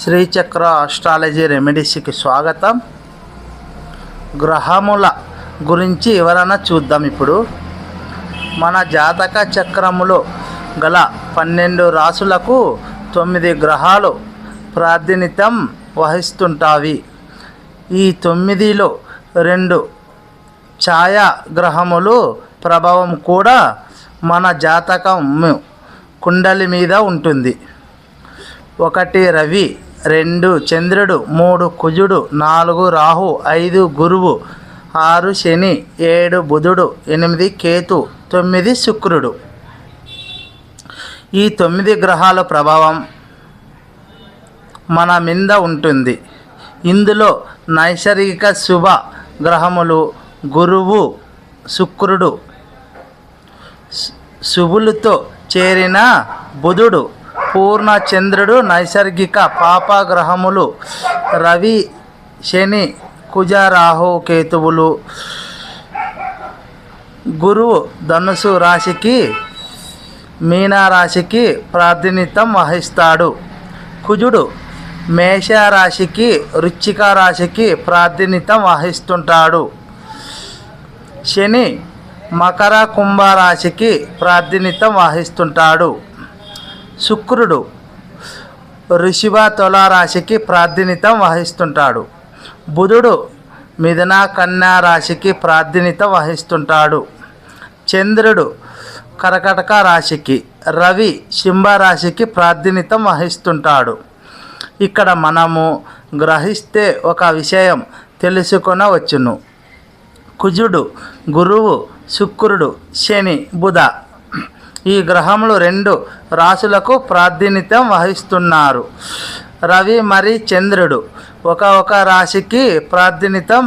శ్రీచక్ర astrology రెమెడీస్కి స్వాగతం. గ్రహముల గురించి వివరణ చూద్దాం. ఇప్పుడు మన జాతక చక్రములో గల 12 రాసులకు 9 గ్రహాలు ప్రాతినిధ్యం వహిస్తుంటాయి. ఈ 9లో 2 ఛాయా గ్రహములు ప్రభావం కూడా మన జాతకం కుండలి మీద ఉంటుంది. 1 రవి, 2 చంద్రుడు, 3 కుజుడు, 4 రాహు, 5 గురువు, 6 శని, 7 బుధుడు, 8 కేతు, 9 శుక్రుడు. ఈ 9 గ్రహాల ప్రభావం మన మీద ఉంటుంది. ఇందులో నైసర్గిక శుభ గ్రహములు గురువు, శుక్రుడు, శుభులతో చేరిన బుధుడు, పూర్ణ చంద్రుడు, నైసర్గిక పాపగ్రహములు రవి, శని, కుజ, రాహు, కేతువులు. గురువు ధనుసు రాశికి, మీనరాశికి ప్రాతినిధ్యం వహిస్తాడు. కుజుడు మేషరాశికి, వృశ్చిక రాశికి ప్రాతినిధ్యం వహిస్తుంటాడు. శని మకర, కుంభరాశికి ప్రాతినిధ్యం వహిస్తుంటాడు. శుక్రుడు వృషభ, తుల రాశికి ప్రాతినిధ్యం వహిస్తుంటాడు. బుధుడు మిథున, కన్యా రాశికి ప్రాతినిధ్యం వహిస్తుంటాడు. చంద్రుడు కర్కాటక రాశికి, రవి సింహ రాశికి ప్రాతినిధ్యం వహిస్తుంటాడు. ఇక్కడ మనము గ్రహిస్తే ఒక విషయం తెలుసుకొనవచ్చును. కుజుడు, గురువు, శుక్రుడు, శని, బుధ ఈ గ్రహములు 2 రాశులకు ప్రాతినిధ్యం వహిస్తున్నారు. రవి మరియు చంద్రుడు ఒక రాశికి ప్రాతినిధ్యం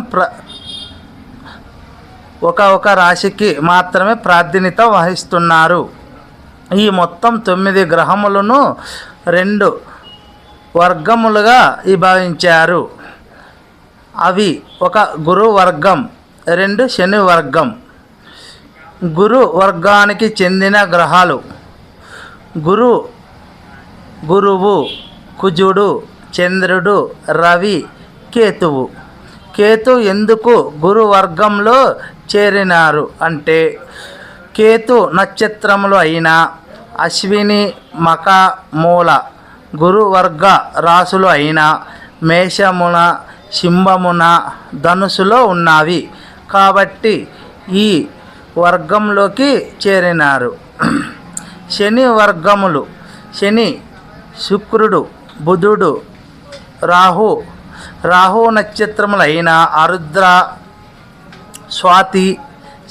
ఒక రాశికి మాత్రమే ప్రాతినిధ్యం వహిస్తున్నారు. ఈ మొత్తం 9 గ్రహములను 2 వర్గములుగా విభజించారు. అవి 1 గురు వర్గం, 2 శని వర్గం. గురు వర్గానికి చెందిన గ్రహాలు గురువు, కుజుడు, చంద్రుడు, రవి, కేతువు. కేతు ఎందుకు గురు వర్గంలో చేరినారు అంటే, కేతు నక్షత్రములు అయిన అశ్విని, మక, మూల గురువర్గ రాశులు అయిన మేషమున, సింహమున, ధనుసులో ఉన్నవి కాబట్టి ఈ వర్గంలోకి చేరినారు. శని వర్గములు శని, శుక్రుడు, బుధుడు, రాహు నక్షత్రములైన ఆరుద్ర, స్వాతి,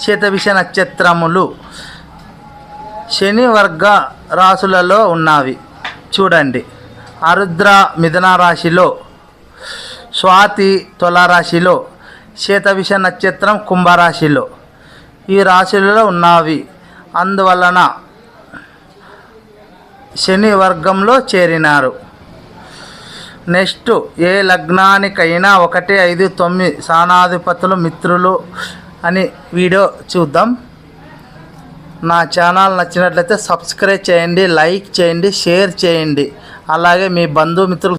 శతభిష నక్షత్రములు శని వర్గ రాశులలో ఉన్నవి. చూడండి, ఆరుద్ర మిథున రాశిలో, స్వాతి తులారాశిలో, శతభిష నక్షత్రం కుంభరాశిలో ఈ రాశులలో ఉన్నవి. అందువలన శని వర్గంలో చేరినారు. నెక్స్ట్, ఏ లగ్నానికైనా 1, 5, 9 స్థానాధిపతులు మిత్రులు అని వీడియో చూద్దాం. నా ఛానల్ నచ్చినట్లయితే సబ్స్క్రైబ్ చేయండి, లైక్ చేయండి, షేర్ చేయండి. అలాగే మీ బంధుమిత్రులు